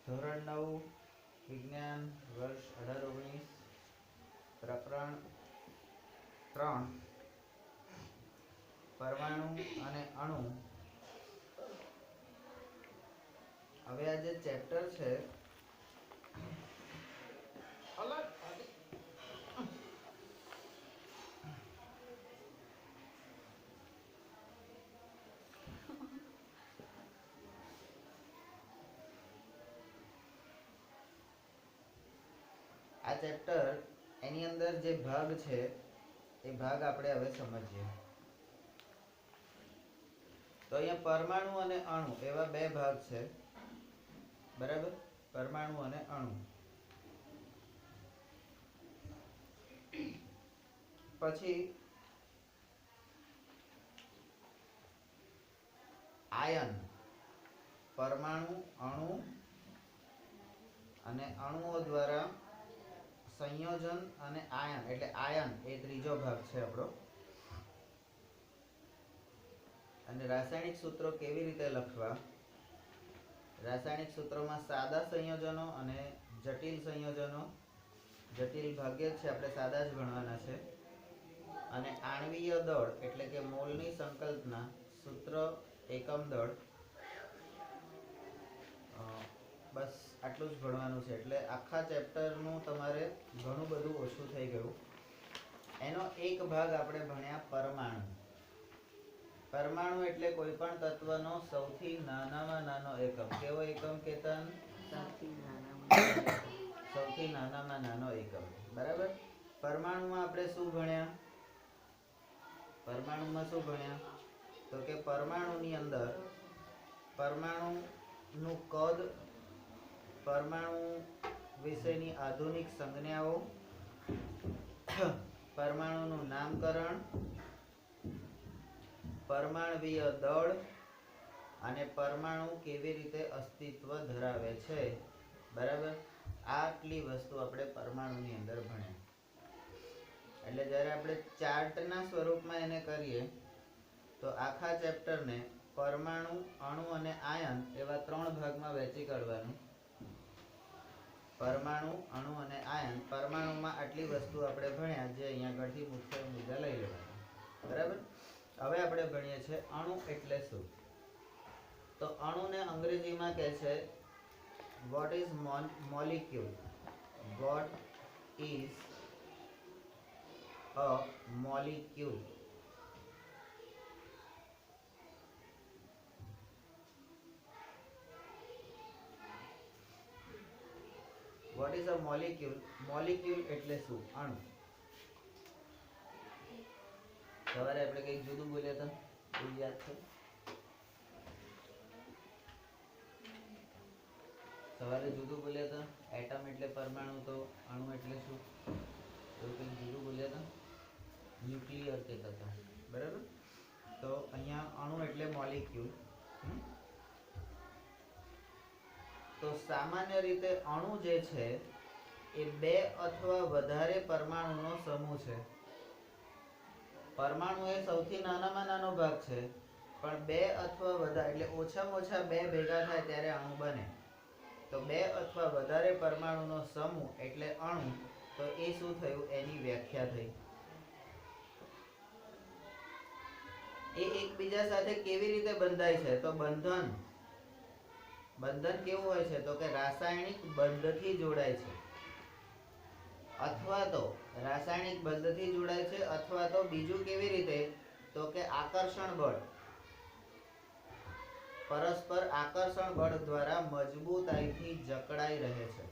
ધોરણ 9 વિજ્ઞાન વર્ષ 18-19 પ્રકરણ 3 પરમાણુ અને અણુ. હવે આ જે ચેપ્ટર છે આ ચેપ્ટર એની અંદર જે ભાગ છે એ ભાગ આપણે હવે સમજીએ. તો અહીંયા પરમાણુ અને અણુ એવા બે ભાગ છે, બરાબર? પરમાણુ અને અણુ. પછી આયન, પરમાણુ, અણુ અને અણુઓ દ્વારા સંયોજન અને આયન, એટલે આયન એ ત્રીજો ભાગ છે આપણો. અને રાસાયણિક સૂત્રો કેવી રીતે લખવા? રાસાયણિક સૂત્રોમાં સાદા સંયોજનો અને જટિલ સંયોજનો. જટિલ ભાગ્યે જ છે, આપણે સાદા જ ગણવાના છે. અને આણ્વીય દળ એટલે કે મોલની સંકલ્પના, સૂત્ર, એકમ દળ. બસ આટલું જ ભણવાનું છે. એટલે આખા ચેપ્ટરનું તમારે ઘણું બધું ઓછું થઈ ગયું. એનો એક ભાગ આપણે ભણ્યા પરમાણુ. પરમાણુ એટલે કોઈ પણ તત્વનો સૌથી નાનામાં નાનો એકમ. કેવો એકમ કેતન? સૌથી નાનામાં નાનો એકમ, બરાબર? પરમાણુમાં આપણે શું ભણ્યા? પરમાણુમાં શું ભણ્યા? તો કે પરમાણુની અંદર પરમાણુનું કદ, પરમાણુ વિશેની આધુનિક સંજ્ઞાઓ, પરમાણુનું નામકરણ, પરમાણ્વીય દળ અને પરમાણુ કેવી રીતે અસ્તિત્વ ધરાવે છે, બરાબર? આટલી વસ્તુ આપણે પરમાણુની અંદર ભણ્યા. એટલે જ્યારે આપણે ચાર્ટના સ્વરૂપમાં એને કરીએ તો આખા ચેપ્ટરને પરમાણુ, અણુ અને આયન એવા 3 ભાગમાં વહેંચી કાઢવાનું. પરમાણુ, અણુ અને આયન. પરમાણુમાં આટલી વસ્તુ આપણે ભણ્યા, જે અહીંયા આગળથી મુખ્ય મુદ્દા લઈ લેવાના, બરાબર? હવે આપણે ભણીએ છીએ અણુ એટલે શું. તો અણુને અંગ્રેજીમાં કહે છે what is molecule. What is a molecule. What is a molecule. Molecule એટલે શું? અણુ. સવારે આપણે કંઈક જુદું બોલ્યા હતા, એવું યાદ છે? સવારે જુદું બોલ્યા હતા. એટમ એટલે પરમાણુ, તો અણુ એટલે શું? એવું કંઈક જુદું બોલ્યા હતા. ન્યુક્લિયર કહેતા હતા, બરાબર? તો અહીંયા અણુ એટલે મોલિક્યુલ. તો સામાન્ય રીતે અણુ જે છે એ 2 અથવા વધારે પરમાણુનો સમૂહ છે. પરમાણુ એ સૌથી નાનામાં નાનો ભાગ છે, પણ 2 અથવા વધારે, એટલે ઓછામાં ઓછા 2 ભેગા થાય ત્યારે અણુ બને. તો 2 અથવા વધારે પરમાણુનો સમૂહ એટલે અણુ. તો એ શું થયું? એની વ્યાખ્યા થઈ. એ એકબીજા સાથે કેવી રીતે બંધાય છે? તો બંધન કેવું હોય છે? તો કે રાસાયણિક બંધથી જોડાય છે, અથવા તો રાસાયણિક બંધથી જોડાય છે, અથવા તો બીજું કેવી રીતે? તો કે આકર્ષણ બળ, પરસ્પર આકર્ષણ બળ દ્વારા મજબૂતાઈથી જકડાઈ રહે છે,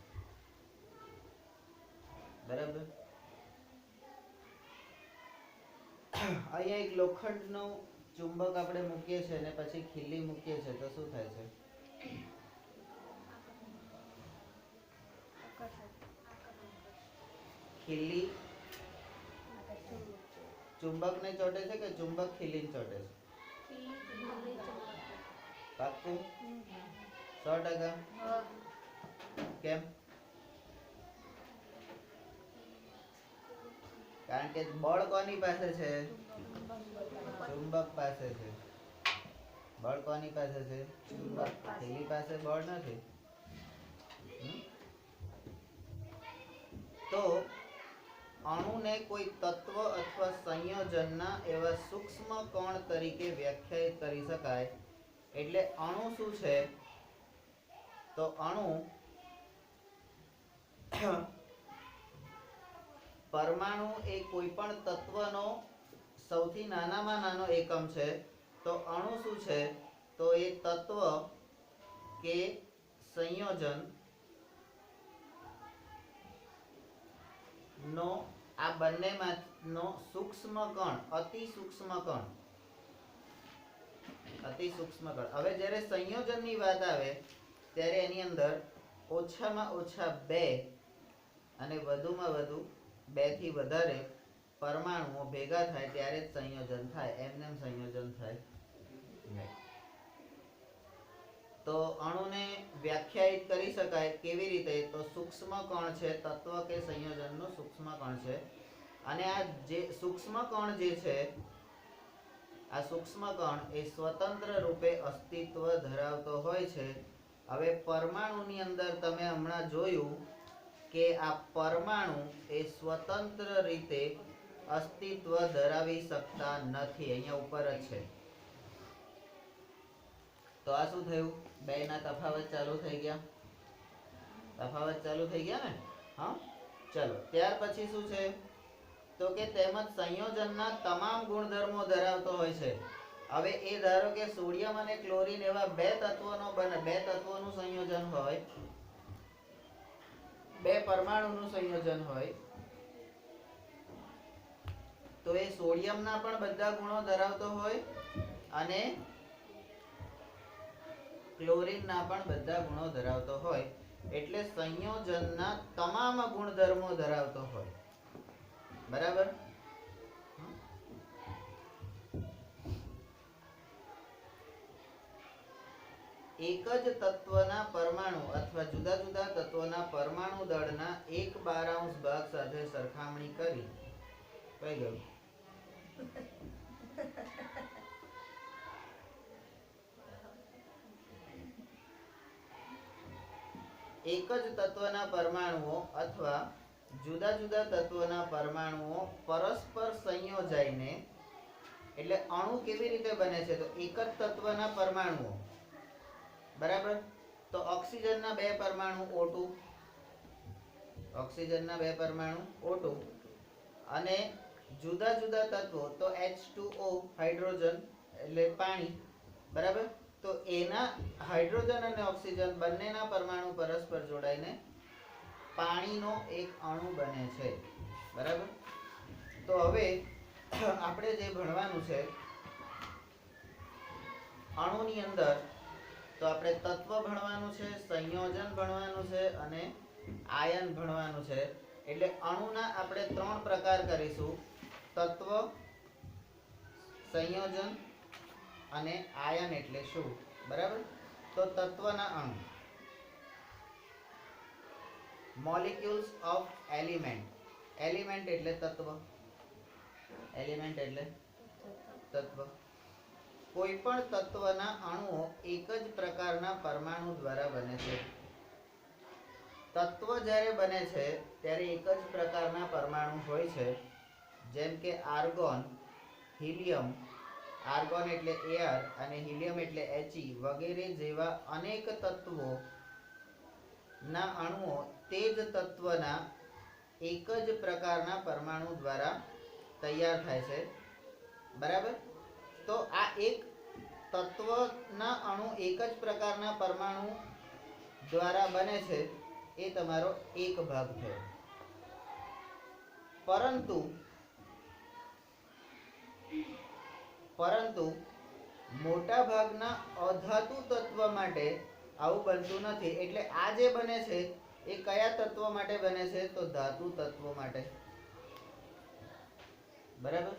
બરાબર? અહીંયા એક લોખંડનો ચુંબક આપણે મૂકીએ છીએ અને પછી ખીલી મૂકીએ છીએ તો શું થાય છે? ખીલી ચુંબકને ચોટે છે કે ચુંબક ખીલીને ચોટે છે? પાક્કું? 100%? કેમ? કારણ કે બળ કોની પાસે છે? ચુંબક પાસે છે. બળ કોની પાસે છે? ચુંબક. ખીલી પાસે બળ નથી. તો અણુને કોઈ તત્વ અથવા સંયોજનના એવા સૂક્ષ્મ કણ તરીકે વ્યાખ્યાયિત કરી શકાય. એટલે અણુ શું છે? તો અણુ પરમાણુ એ કોઈ પણ તત્વનો સૌથી નાનામાં નાનો એકમ છે. તો અણુ શું છે? તો એ તત્વ કે સંયોજન નો આ બંનેમાંનો સૂક્ષ્મ કણ, અતિ સૂક્ષ્મ કણ. હવે જ્યારે સંયોજનની વાત આવે ત્યારે એની અંદર ઓછામાં ઓછા 2 અને વધુમાં વધુ 2 થી વધારે પરમાણુઓ ભેગા થાય ત્યારે જ સંયોજન થાય. એમનેમ સંયોજન થાય નહીં. તો અણુને વ્યાખ્યાયિત કરી શકાય કેવી રીતે? તો સૂક્ષ્મ કણ છે, તત્વ કે સંયોજનનો સૂક્ષ્મ કણ છે. અને આ જે સૂક્ષ્મ કણ જે છે, આ સૂક્ષ્મ કણ એ સ્વતંત્ર રૂપે અસ્તિત્વ ધરાવતો હોય છે. હવે પરમાણુની અંદર તમે હમણાં જોયું કે આ પરમાણુ એ સ્વતંત્ર રીતે અસ્તિત્વ ધરાવી શકતા નથી. અહીંયા ઉપર જ છે. તો આ શું થયું? બેના તફાવત ચાલુ થઈ ગયા. ને હા, ચલો ત્યાર પછી શું છે? તો કે તેમજ સંયોજનના તમામ ગુણધર્મો ધરાવતો હોય છે. હવે એ ધારો કે સોડિયમ અને ક્લોરીન એવા 2 તત્વોનું સંયોજન હોય, 2 પરમાણુનું સંયોજન હોય, તો એ સોડિયમના પણ બધા ગુણો ધરાવતો હોય અને ક્લોરીનના પણ બધા ગુણો ધરાવતો હોય. એટલે સંયોજનના તમામ ગુણધર્મો ધરાવતો હોય. બરાબર? એક જ તત્વના પરમાણુ અથવા જુદા જુદા તત્વોના પરમાણુ દળના 1/12 ભાગ સાથે સરખામણી કરી કઈ ગયું? એક જ તત્વના પરમાણુઓ અથવા જુદા જુદા તત્વોના પરમાણુઓ પરસ્પર સંયોજાઈને, એટલે અણુ કેવી રીતે બને છે? તો એક જ તત્વના પરમાણુઓ, બરાબર? તો ઓક્સિજનના 2 પરમાણુ O2, અને જુદા જુદા તત્વો તો H2O હાઇડ્રોજન એટલે પાણી, બરાબર? તો એના હાઇડ્રોજન અને ઓક્સિજન બંનેના પરમાણુ પરસ્પર જોડાઈને પાણીનો એક અણુ બને છે. બરાબર? તો હવે આપણે જે ભણવાનું છે અણુની અંદર, તો આપણે તત્વ ભણવાનું છે, સંયોજન ભણવાનું છે અને આયન ભણવાનું છે. એટલે અણુના આપણે 3 પ્રકાર કરીશું: તત્વ, સંયોજન અને આયન એટલે શું? બરાબર? તો તત્વના અણુ, મોલેક્યુલ્સ ઓફ એલિમેન્ટ. એલિમેન્ટ એટલે તત્વ. કોઈ પણ તત્વના અણુઓ એક જ પ્રકારના પરમાણુ દ્વારા બને છે. તત્વ જ્યારે બને છે ત્યારે એક જ પ્રકારના પરમાણુ હોય છે. જેમ કે આર્ગોન, હિલિયમ, આર્ગોન એટલે એર અને હિલિયમ એટલે He વગેરે જેવા અનેક તત્વો ના અણુઓ તે જ તત્વના એક જ પ્રકારના પરમાણુ દ્વારા તૈયાર થાય છે. બરાબર? તો આ એક તત્વના અણુ એક જ પ્રકારના પરમાણુ દ્વારા બને છે, એ તમારો એક ભાગ થયો. પરંતુ મોટા ભાગના અધાતુ તત્વ માટે આવું બનતું નથી. એટલે આ જે બને છે એ કયા તત્વ માટે બને છે? તો ધાતુ તત્વો માટે. બરાબર?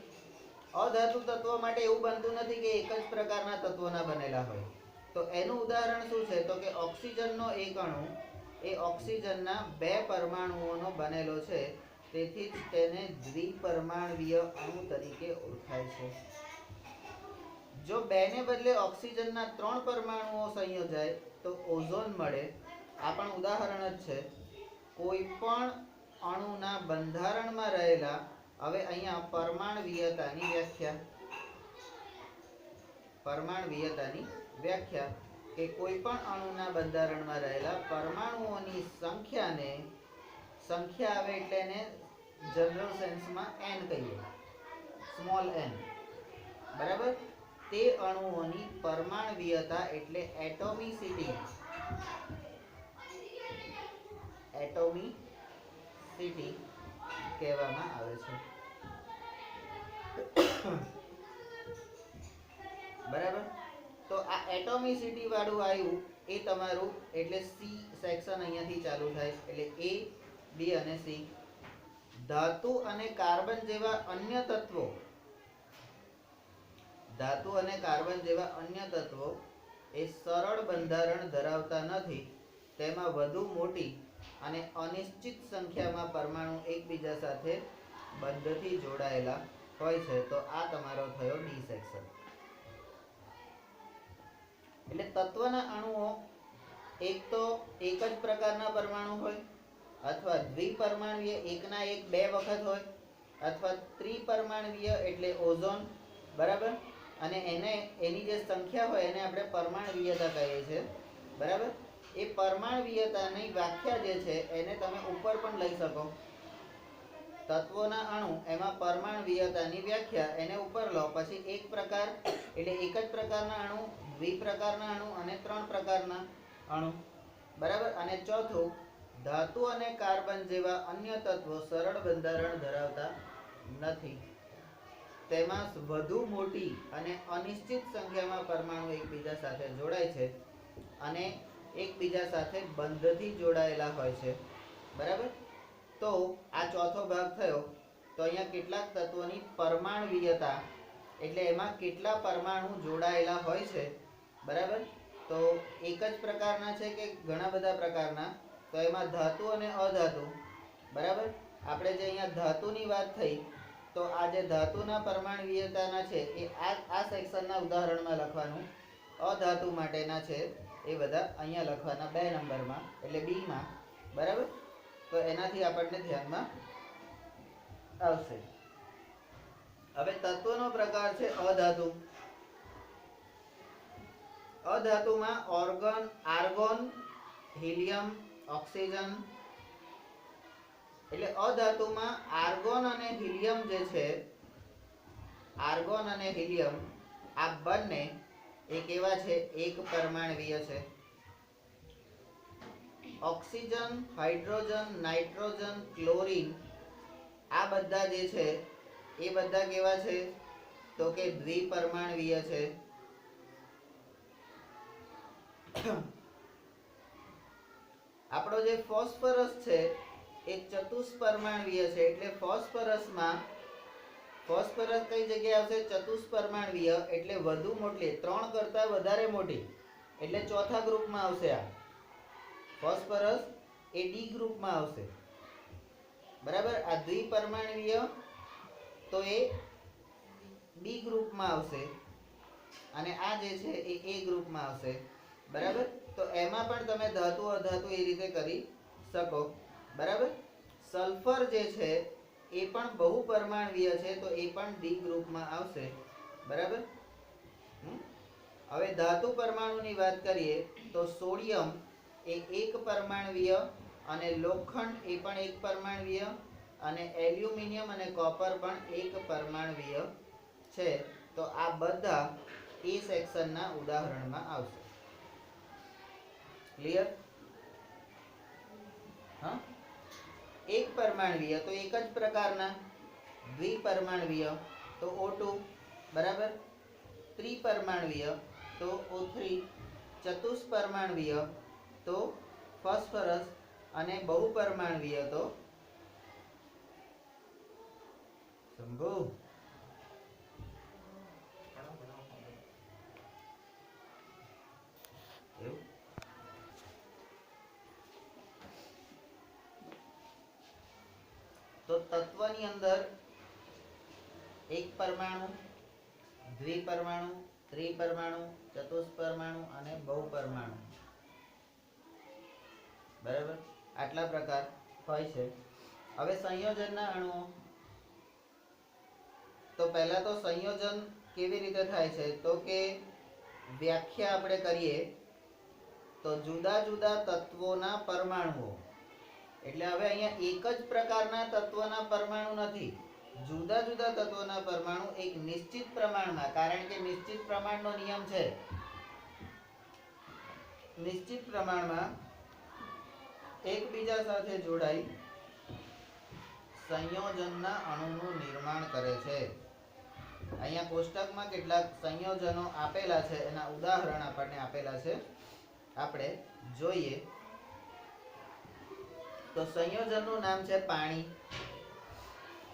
અધાતુ તત્વો માટે એવું બનતું નથી કે એક જ પ્રકારના તત્વોના બનેલા હોય. તો એનું ઉદાહરણ શું છે? તો કે ઓક્સિજનનો એક અણુ એ ઓક્સિજનના 2 પરમાણુઓનો બનેલો છે. તેથી જ તેને દ્વિપરમાણવીય અણુ તરીકે ઓળખાય છે. જો 2 ને બદલે ઓક્સિજનના 3 પરમાણુઓ સંયોજાય તો ઓઝોન મળે. આ પણ ઉદાહરણ જ છે. કોઈ પણ અણુના બંધારણમાં રહેલા, હવે અહીંયા પરમાણવીયતાની વ્યાખ્યા કે કોઈ પણ અણુના બંધારણમાં રહેલા પરમાણુઓની સંખ્યા આવે એટલે એને જનરલ સેન્સમાં n કહીએ, સ્મોલ n, બરાબર. તે અણુઓની પરમાણવીયતા એટલે એટોમિસિટી કહેવામાં આવે છે, બરાબર. તો આ એટોમિસિટી વાળું આવ્યું એ તમારું, એટલે સી સેક્શન અહીંયાથી ચાલુ થાય, એટલે એ, બી અને સી. ધાતુ અને કાર્બન જેવા અન્ય તત્વો એ સરળ બંધારણ ધરાવતા નથી. તેમાં વધુ મોટી અને અનિશ્ચિત સંખ્યામાં પરમાણુ એકબીજા સાથે બંધથી જોડાયેલા હોય છે. તો આ તમારો થયો ડી સેક્શન. એટલે તત્વના અણુઓ એક તો એક જ પ્રકારના પરમાણુ હોય, અથવા દ્વિપરમાણવીય એકના એક બે વખત હોય, અથવા ત્રિપરમાણવીય એટલે ઓઝોન, બરાબર. અને એની જે સંખ્યા હોય એને આપણે પરમાણવીયતા કહીએ છીએ, બરાબર. એ પરમાણવીયતાની વ્યાખ્યા જે છે એને તમે ઉપર પણ લઈ શકો. તત્વોના અણુ એમાં પરમાણવીયતાની વ્યાખ્યા એને ઉપર લો, પછી એક પ્રકાર એટલે એક જ પ્રકારના અણુ, દ્વિપ્રકારના અણુ અને ત્રણ પ્રકારના અણુ, બરાબર. અને ચોથું, ધાતુ અને કાર્બન જેવા અન્ય તત્વો સરળ બંધારણ ધરાવતા નથી. તેમાં વધુ મોટી અને અનિશ્ચિત સંખ્યામાં પરમાણુ એકબીજા સાથે જોડાય છે અને એકબીજા સાથે બંધથી જોડાયેલા હોય છે, બરાબર. તો આ ચોથો ભાગ થયો. તો અહીંયા કેટલાક તત્વોની પરમાણવીયતા એટલે એમાં કેટલા પરમાણુ જોડાયેલા હોય છે, બરાબર. તો એક જ પ્રકારના છે કે ઘણા બધા પ્રકારના? તો એમાં ધાતુ અને અધાતુ, બરાબર. આપણે જે અહીંયા ધાતુની વાત થઈ, તો આ જે ધાતુના પરમાણવીયતાના છે એ આ સેક્શનના ઉદાહરણમાં લખવાનું. અધાતુ માટેના છે એ બધા અહીંયા લખવાના 2 નંબરમાં, એટલે બી માં, બરાબર. તો એનાથી આપણને ધ્યાનમાં આવશે. હવે તત્વનો પ્રકાર છે અધાતુ. અધાતુમાં આર્ગોન, હિલિયમ, ઓક્સિજન. એટલે અધાતુમાં આર્ગોન અને હિલિયમ જે છે, આર્ગોન અને હિલિયમ આ બંને એ કેવા છે? એક પરમાણવીય છે. ઓક્સિજન, હાઇડ્રોજન, નાઇટ્રોજન, ક્લોરીન આ બધા જે છે એ બધા કેવા છે? તો કે દ્વિપરમાણવીય છે. આપણો જે ફોસ્ફરસ છે એ ચતુષ્પરમાણવીય છે. એટલે ફોસ્ફરસ કઈ જગ્યાએ આવશે? ચતુષ્પરમાણવીય એટલે વધુ મોટી, 3 કરતા વધારે મોટી, એટલે ચોથા ગ્રુપમાં આવશે. આ ફોસ્ફરસ એ ડી ગ્રુપમાં આવશે, બરાબર. આ દ્વિપરમાણવીય તો એ બી ગ્રુપમાં આવશે અને આ જે છે એ એ ગ્રુપમાં આવશે, બરાબર. તો એમાં પણ તમે ધાતુ અધાતુ એ રીતે કરી શકો, બરાબર. સલ્ફર જે છે એ પણ બહુપરમાણવીય છે, તો એ પણ ડી ગ્રુપમાં આવશે, બરાબર. હવે ધાતુ પરમાણુની વાત કરીએ તો સોડિયમ એ એક પરમાણવીય અને લોખંડ એ પણ એક પરમાણવીય અને એલ્યુમિનિયમ અને કોપર પણ એક પરમાણવીય છે. તો આ બધા એ સેક્શનના ઉદાહરણમાં આવશે. ક્લિયર? હા. એક પરમાણવીય તો એક જ પ્રકારના, દ્વિપરમાણવીય તો O2, બરાબર. ત્રિપરમાણવીય તો O3, ચતુષ્પરમાણવીય તો ફોસ્ફરસ અને બહુપરમાણવીય તો શંભુ. એવું તો તત્વની અંદર એક પરમાણુ, દ્વિપરમાણુ, ત્રિપરમાણુ, ચતુષ્પરમાણુ અને બહુપરમાણુ, બરાબર. આટલા પ્રકાર હોય છે. હવે સંયોજનના અણુઓ, તો પહેલા તો સંયોજન કેવી રીતે થાય છે તો કે વ્યાખ્યા આપણે કરીએ તો જુદા જુદા તત્વોના પરમાણુઓ, એટલે હવે અહીંયા એક જ પ્રકારના તત્વના પરમાણુ નથી, જુદા જુદા તત્વોના પરમાણુ એક નિશ્ચિત પ્રમાણમાં, કારણ કે નિશ્ચિત પ્રમાણનો નિયમ છે, નિશ્ચિત પ્રમાણમાં એકબીજા સાથે જોડાઈ સંયોજનના અણુનું નિર્માણ કરે છે. અહીંયા કોષ્ટકમાં કેટલાક સંયોજનો આપેલા છે, એના ઉદાહરણ આપણને આપેલા છે, આપણે જોઈએ. તો સંયોજનનું નામ છે પાણી.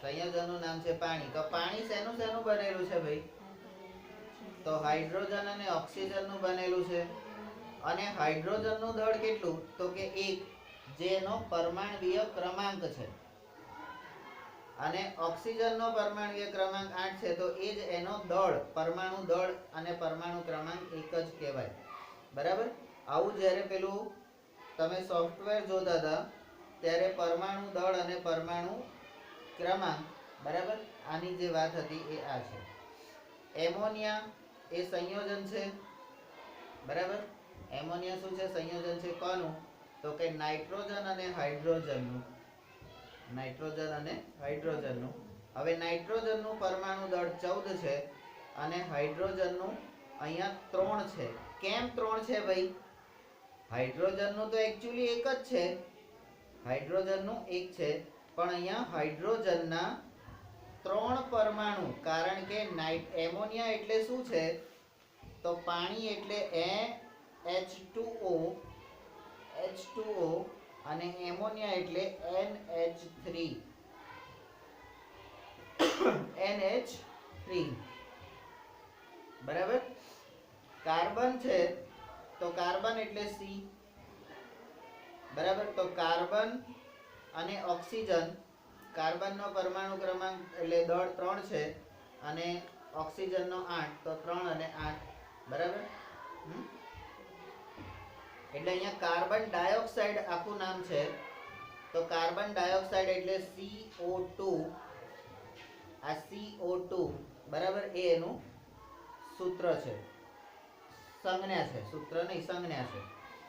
સંયોજનનું નામ છે પાણી. તો પાણી શેનું શેનું બનેલું છે ભાઈ? તો હાઇડ્રોજન અને ઓક્સિજનનું બનેલું છે. અને હાઇડ્રોજનનું દળ કેટલું? તો કે 1, જે એનો પરમાણ્વીય ક્રમાંક છે. અને ઓક્સિજનનો પરમાણ્વીય ક્રમાંક 8 છે, તો એ જ એનો દળ, પરમાણુ દળ અને પરમાણુ ક્રમાંક એક જ કહેવાય. બરાબર? આવું જ્યારે પેલું તમે સોફ્ટવેર જોતા હતા ત્યારે પરમાણુ દળ અને પરમાણુ ક્રમાંક, બરાબર, આની જે વાત હતી એ આ છે. એમોનિયા એ સંયોજન છે. બરાબર? એમોનિયા શું છે? સંયોજન છે. કોનું? તો કે નાઇટ્રોજન અને હાઇડ્રોજનનું. નાઇટ્રોજન અને હાઇડ્રોજનનું. હવે નાઇટ્રોજનનું પરમાણુ દળ 14 છે અને હાઇડ્રોજનનું અહીંયા 3 છે. કેમ 3 છે ભાઈ? હાઇડ્રોજનનું તો એકચ્યુઅલી એક જ છે, હાઇડ્રોજનનું એક છે, પણ અહીંયા હાઇડ્રોજનના 3 પરમાણુ, કારણ કે એમોનિયા એટલે શું છે? તો પાણી એટલે H2O, અને એમોનિયા એટલે NH3. બરાબર? કાર્બન છે તો કાર્બન એટલે C. બરાબર? તો કાર્બન અને ઓક્સિજન, કાર્બનનો પરમાણુ ક્રમાંક એટલે દળ 3 છે અને ઓક્સિજનનો 8, તો 3 અને 8. બરાબર? એટલે અહીંયા કાર્બન ડાયોક્સાઇડ આખું નામ છે. તો કાર્બન ડાયોક્સાઇડ એટલે CO2. આ CO2, બરાબર, એ એનું સૂત્ર છે, સંજ્ઞા છે. સૂત્ર નહીં, સંજ્ઞા છે.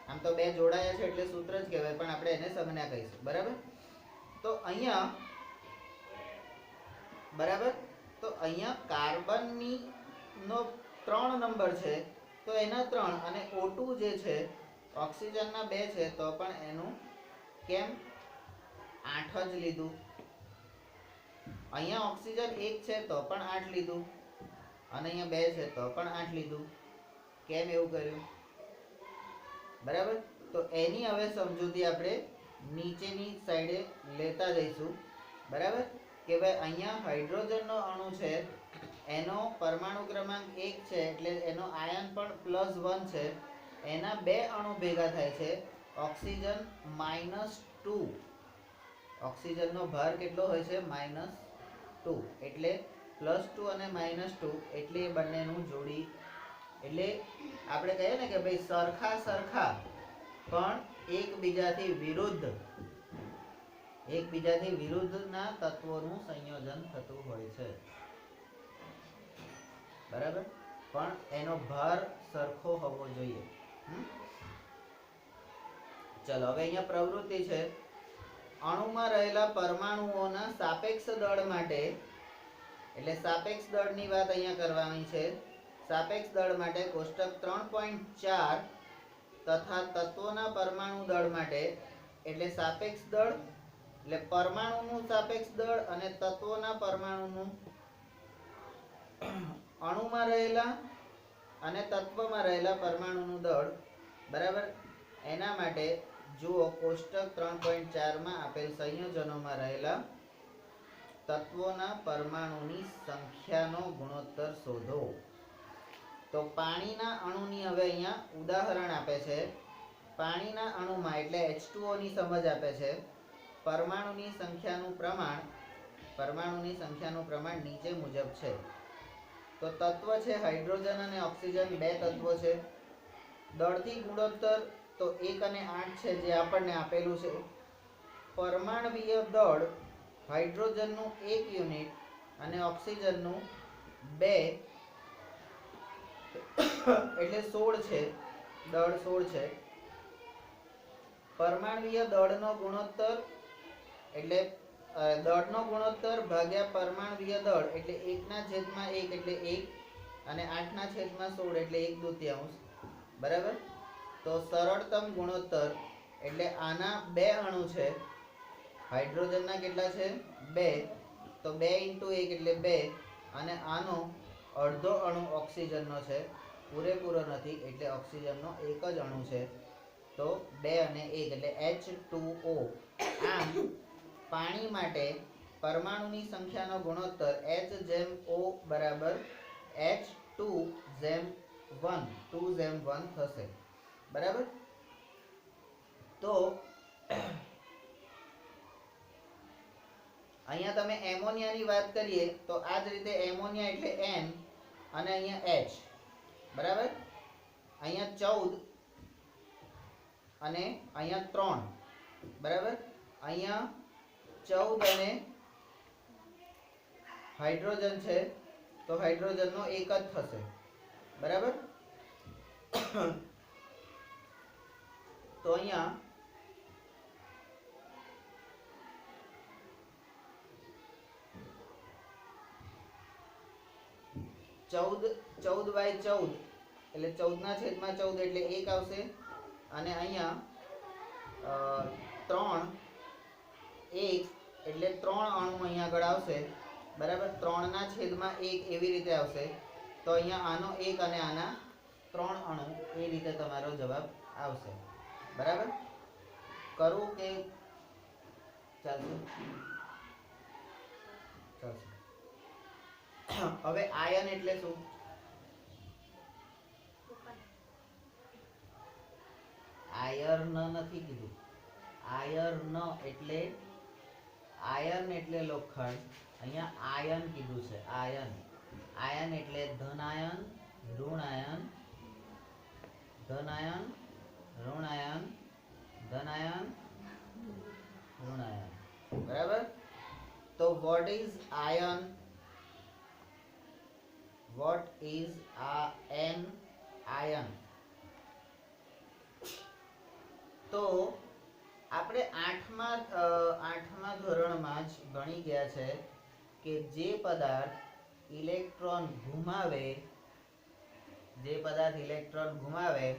આમ તો બે જોડાયા છે એટલે સૂત્ર જ કહેવાય, પણ આપણે એને સંજ્ઞા કહીશું. બરાબર? તો અહીંયા, બરાબર, તો અહીંયા કાર્બનની નો 3 નંબર છે, તો એના 3, અને O2 જે છે, ઓક્સિજનના 2 છે, તો પણ એનું કેમ 8 જ લીધું. અહીંયા ઓક્સિજન 1 છે તો પણ 8 લીધું, અને અહીંયા 2 છે તો પણ 8 લીધું. કેમ એવું કર્યું? બરાબર? તો એની હવે સમજૂતી આપણે નીચેની સાઈડે લેતા જઈશું. બરાબર? કે ભાઈ અહીંયા હાઇડ્રોજનનો અણુ છે, એનો પરમાણુ ક્રમાંક 1 છે, એટલે એનો આયન પણ +1 છે. એના 2 અણુ ભેગા થાય છે, ઓક્સિજન -2. ઓક્સિજનનો ભાર કેટલો હોય છે? -2. એટલે +2 અને -2 એટલે એ બંનેનું જોડી. એટલે આપણે કહીએ ને કે ભાઈ સરખા સરખા પણ એકબીજાથી વિરુદ્ધના તત્વોનું સંયોજન થતું હોય છે. બરાબર? પણ એનો ભાર સરખો હોવો જોઈએ. ચલો, હવે અહીંયા પ્રવૃત્તિ છે. અણુમાં રહેલા પરમાણુઓના સાપેક્ષ દળ માટે, એટલે સાપેક્ષ દળની વાત અહીંયા કરવાની છે. સાપેક્ષ દળ માટે કોષ્ટક 3.4 તથા તત્વોના પરમાણુ દળ માટે, એટલે સાપેક્ષ દળ એટલે પરમાણુનું સાપેક્ષ દળ અને તત્વોના પરમાણુનું, અણુમાં રહેલા અને તત્વમાં રહેલા પરમાણુનું દળ. બરાબર? એના માટે જુઓ કોષ્ટક 3.4 માં આપેલ સંયોજનોમાં રહેલા તત્વોના પરમાણુની સંખ્યાનો ગુણોત્તર શોધો. તો પાણીના અણુની હવે અહીંયા ઉદાહરણ આપે છે. પાણીના અણુમાં એટલે H2O ની સમજ આપે છે. પરમાણુની સંખ્યાનું પ્રમાણ નીચે મુજબ છે. તો તત્વ છે હાઇડ્રોજન અને ઓક્સિજન, 2 તત્વો છે. દળથી ગુણોત્તર તો 1 અને 8 છે, જે આપણને આપેલું છે. પરમાણવીય દળ હાઇડ્રોજનનું 1 યુનિટ અને ઓક્સિજનનું 2 એટલે 16 છે. દળ 16 છે. પરમાણવીય દળનો ગુણોત્તર એટલે દળનો ગુણોત્તર ભાગ્યા પરમાણવીય દળ એટલે 1/1 એટલે 1 અને 8/16 એટલે 1/2. બરાબર. તો સરળતમ ગુણોત્તર એટલે આના 2 અણુ છે. હાઇડ્રોજનના કેટલા છે? 2. તો 2 × 1 એટલે 2 અને આનો અડધો અણુ ઓક્સિજનનો છે. પૂરેપૂરો નથી એટલે ઓક્સિજનનો એક જ અણુ છે. તો 2 અને 1 એટલે H2O. આમ પાણી માટે પરમાણુની સંખ્યાનો ગુણોત્તર H/O બરાબર H2/1 2/1 થશે. બરાબર. તો અહીંયા તમે એમોનિયાની વાત કરીએ તો આ જ રીતે એમોનિયા એટલે N અને અહીંયા H. બરાબર. અહીંયા 14 અને અહીંયા 3. બરાબર. અહીંયા 14 અને હાઇડ્રોજન છે તો હાઇડ્રોજનનો એક જ થશે. બરાબર. તો અહીંયા 14/14 એટલે 14/14 એટલે 1 આવશે અને અહીંયા 3 1 એટલે 3 અણુ અહીંયા આગળ આવશે. બરાબર. 3/1 એવી રીતે આવશે. તો અહીંયા આનો 1 અને આના 3 અણુ એ રીતે તમારો જવાબ આવશે. બરાબર. કરું કે ચાલશે? ચાલશે. હવે આયન એટલે શું? આયર્ન નથી કીધું. આયર્ન એટલે આયન એટલે લોખંડ. અહીંયા આયન કીધું છે. આયન. આયન એટલે ધનાયન, ઋણાયન, ધનાયન, ઋણાયન, ધનાયન, ઋણાયન. બરાબર. તો what is iron? What is an iron? તો આપણે 8મા ધોરણમાં જ ભણી ગયા છે કે જે પદાર્થ ઇલેક્ટ્રોન ઘુમાવે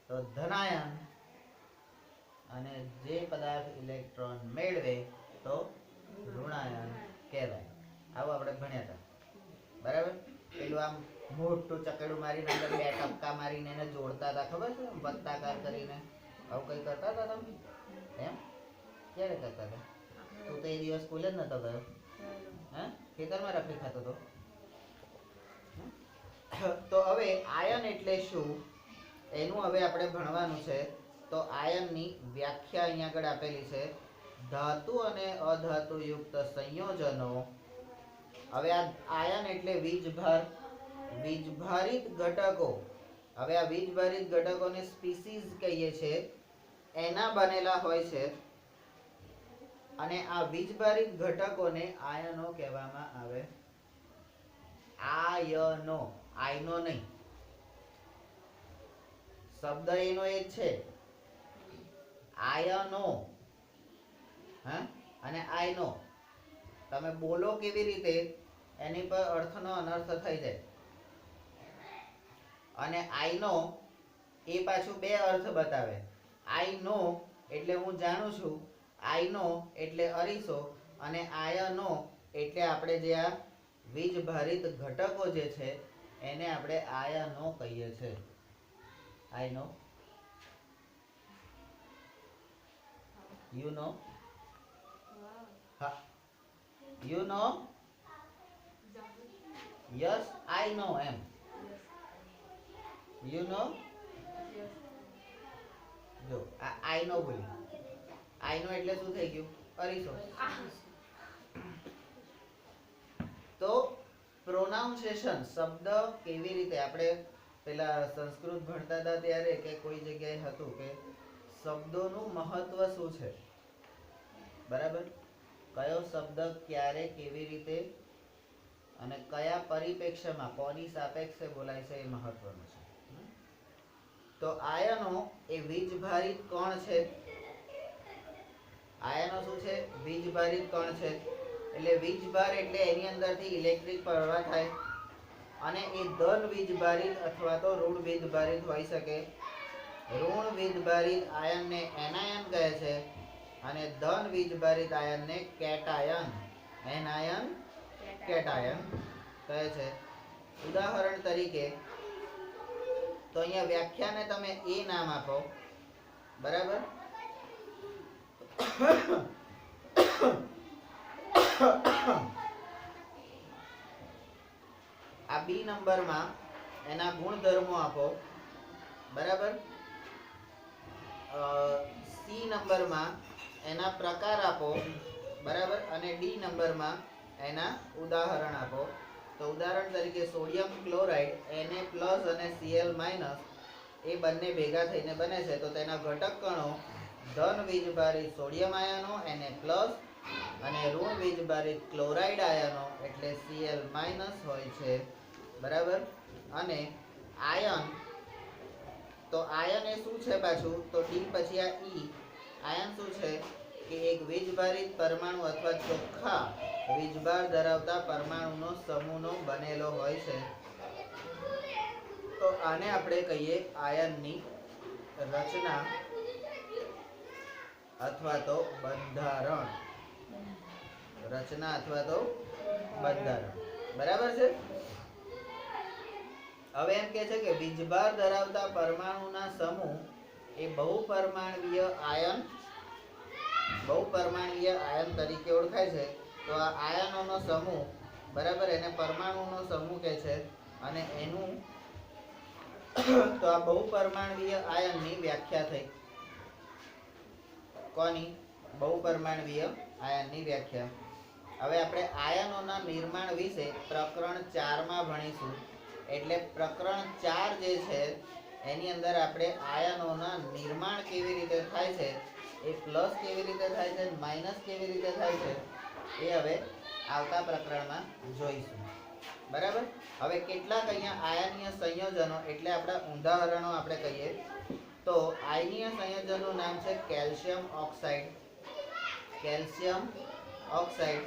તો ધનાયન અને જે પદાર્થ ઇલેક્ટ્રોન મેળવે તો ઋણાયન કહેવાય. આવું આપણે ભણ્યા હતા. બરાબર. પેલું આમ મોટું ચકેડું મારીને અંદર 2 ટપકા મારીને એને જોડતા હતા. ખબર છે? વત્તાકાર કરીને આવું કઈ કરતા હતા તમે? એમ ક્યારે કરતા હતા? તું તો એ દિવસ સ્કૂલે જ નતો ગયો. હે? ખેતરમાં રખડી ખાતો હતો. તો હવે આયન એટલે શું એનું હવે આપણે ભણવાનું છે. તો આયનની વ્યાખ્યા અહીંયા આગળ આપેલી છે. ધાતુ અને અધાતુ યુક્ત સંયોજનો. હવે આ આયન એટલે વીજભારિત ઘટકો. હવે આ વીજભારિત ઘટકોને સ્પીસીઝ કહીએ છે. એના બનેલા હોય છે અને આ વીજભારિત ઘટકોને આયનો કહેવામાં આવે. આયનો. આયનો નહીં. શબ્દ એનો એ જ છે. આયનો. હા અને આયનો. તમે બોલો કેવી રીતે એની પર અર્થનો અનર્થ થઈ જાય. અને આયનો એ પાછું 2 અર્થ બતાવે. આઈ નો એટલે હું જાણું છું. આઈ નો એટલે અરીસો અને આયનો એટલે આપણે જે આ વીજભારિત ઘટકો જે છે એને આપણે આયનો કહીએ છીએ. I know. You know. હા you know. Yes I know. એમ યુ નો. જો આ આઈ નો બોલ્યું. આઈ નો એટલે શું થઈ ગયું? અરીસો. તો પ્રોનાઉન્સિએશન શબ્દ કેવી રીતે આપણે પેલા સંસ્કૃત ભણતા હતા ત્યારે કે કોઈ જગ્યાએ હતું કે શબ્દોનું મહત્વ શું છે. બરાબર, કયો શબ્દ ક્યારે કેવી રીતે અને કયા પરિપ્રેક્ષ્યમાં કોની સાપેક્ષે બોલાય છે એ મહત્વનું છે. તો આયનો એ વીજભારિત કણ છે. આયનો શું છે? વીજભારિત કણ છે. એટલે વીજભાર એટલે એની અંદરથી ઇલેક્ટ્રિક પ્રવાહ થાય અને એ ધન વીજભારિત અથવા તો ઋણ વીજભારિત હોઈ શકે. ઋણ વીજભારિત આયનને એનાયન કહે છે અને ધન વીજભારિત આયનને કેટાયન, એનાયન કેટાયન કહે છે. ઉદાહરણ તરીકે તો અહીંયા વ્યાખ્યાને તમે એ નામ આપો, બરાબર. આ બી નંબરમાં એના ગુણધર્મો આપો, બરાબર. સી નંબરમાં એના પ્રકાર આપો, બરાબર. અને ડી નંબરમાં એના ઉદાહરણ આપો. તો ઉદાહરણ તરીકે સોડિયમ ક્લોરાઇડ Na+ અને Cl- એ બંને ભેગા થઈને બને છે. તો તેના ઘટક કણો ધન વીજભારિત સોડિયમ આયનો Na+ અને ઋણ વીજભારિત ક્લોરાઇડ આયનો એટલે Cl- હોય છે, બરાબર. અને આયન, તો આયન એ શું છે પાછું? તો ડી પછી આ ઈ. આયન શું છે કે એક વીજભારિત પરમાણુ અથવા ચોખ્ખા વીજભાર ધરાવતા પરમાણુનો સમૂહનો બનેલો હોય છે. તો આને આપણે કહીએ આયનની રચના અથવા તો બંધારણ. રચના અથવા તો બંધારણ, બરાબર છે. હવે એમ કે છે કે વીજભાર ધરાવતા પરમાણુના સમૂહ એ બહુપરમાણવીય આયન તરીકે ઓળખાય છે. તો આ આયનોનો સમૂહ, બરાબર, એને પરમાણુનો સમૂહ કહે છે. અને એનું તો આ બહુપરમાણવીય આયનની વ્યાખ્યા થઈ. કોની? બહુપરમાણવીય આયનની વ્યાખ્યા. હવે આપણે આયનોના નિર્માણ વિશે પ્રકરણ 4 માં ભણીશું. એટલે પ્રકરણ 4 જે છે એની અંદર આપણે આયનોના નિર્માણ કેવી રીતે થાય છે, એ પ્લસ કેવી રીતે થાય છે, માઇનસ કેવી રીતે થાય છે, એ હવે આવતા પ્રકરણમાં જોઈશું, બરાબર. હવે કેટલાક અહીંયા આયનીય સંયોજનો એટલે આપણા ઉદાહરણો આપણે કહીએ તો આયનીય સંયોજનનું નામ છે કેલ્શિયમ ઓક્સાઇડ. Calcium oxide.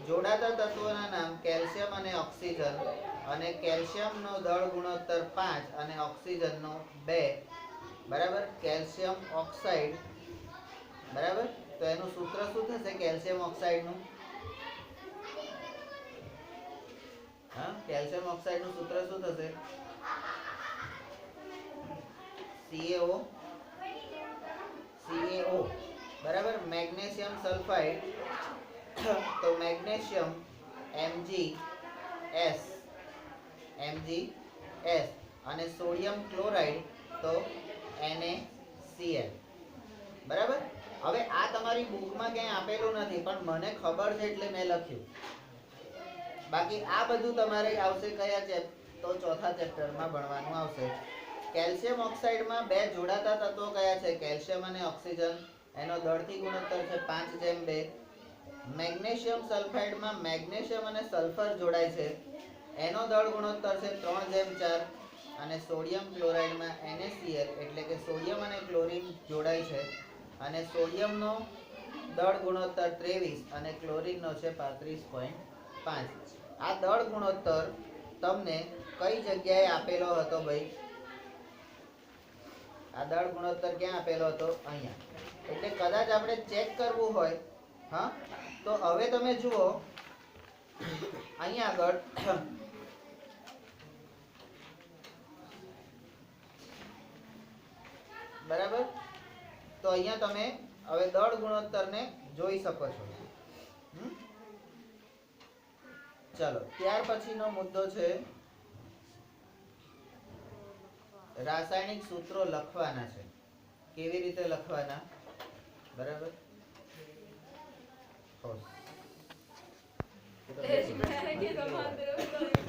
જોડાતા તત્વોના નામ કેલ્શિયમ અને ઓક્સિજન. અને કેલ્શિયમનો દળ ગુણોત્તર 5 અને ઓક્સિજનનો 2, બરાબર. કેલ્શિયમ ઓક્સાઇડ, બરાબર. તો એનું સૂત્ર શું થશે કેલ્શિયમ ઓક્સાઇડનું? હા, કેલ્શિયમ ઓક્સાઇડનું સૂત્ર શું થશે? CaO, બરાબર. મેગ્નેશિયમ સલ્ફાઇડ તો મેગ્નેશિયમ MgS અને સોડિયમ ક્લોરાઇડ તો NaCl, બરાબર. હવે આ તમારી બુકમાં ક્યાંય આપેલું નથી પણ મને ખબર છે એટલે મેં લખ્યું. બાકી આ બધું તમારે આવશે કયા તો ચોથા ચેપ્ટરમાં ભણવાનું આવશે. કેલ્શિયમ ઓક્સાઇડમાં બે જોડાતા તત્વો કયા છે? કેલ્શિયમ અને ઓક્સિજન. એનો દળથી ગુણોત્તર છે 5:2. મેગ્નેશિયમ સલ્ફાઇડમાં મેગ્નેશિયમ અને સલ્ફર જોડાય છે. એનો દળ ગુણોત્તર છે 3:4. અને સોડિયમ ક્લોરાઇડમાં NaCl એટલે કે સોડિયમ અને ક્લોરીન જોડાય છે. અને સોડિયમનો દળ ગુણોત્તર 23 અને ક્લોરીનનો છે 35.5. આ દળ ગુણોત્તર તમને કઈ જગ્યાએ આપેલો હતો ભાઈ? આ દળ ગુણોત્તર ક્યાં આપેલો હતો? અહીંયા. એટલે કદાચ આપણે ચેક કરવું હોય, હા, તો હવે તમે જુઓ અહીંયા આગળ બરાબર. તો અહીંયા તમે હવે દળ ગુણોત્તરને જોઈ શકો છો. ચાલો, ત્યાર પછીનો મુદ્દો છે રાસાયણિક સૂત્રો લખવાના છે. કેવી રીતે લખવાના? બરાબર.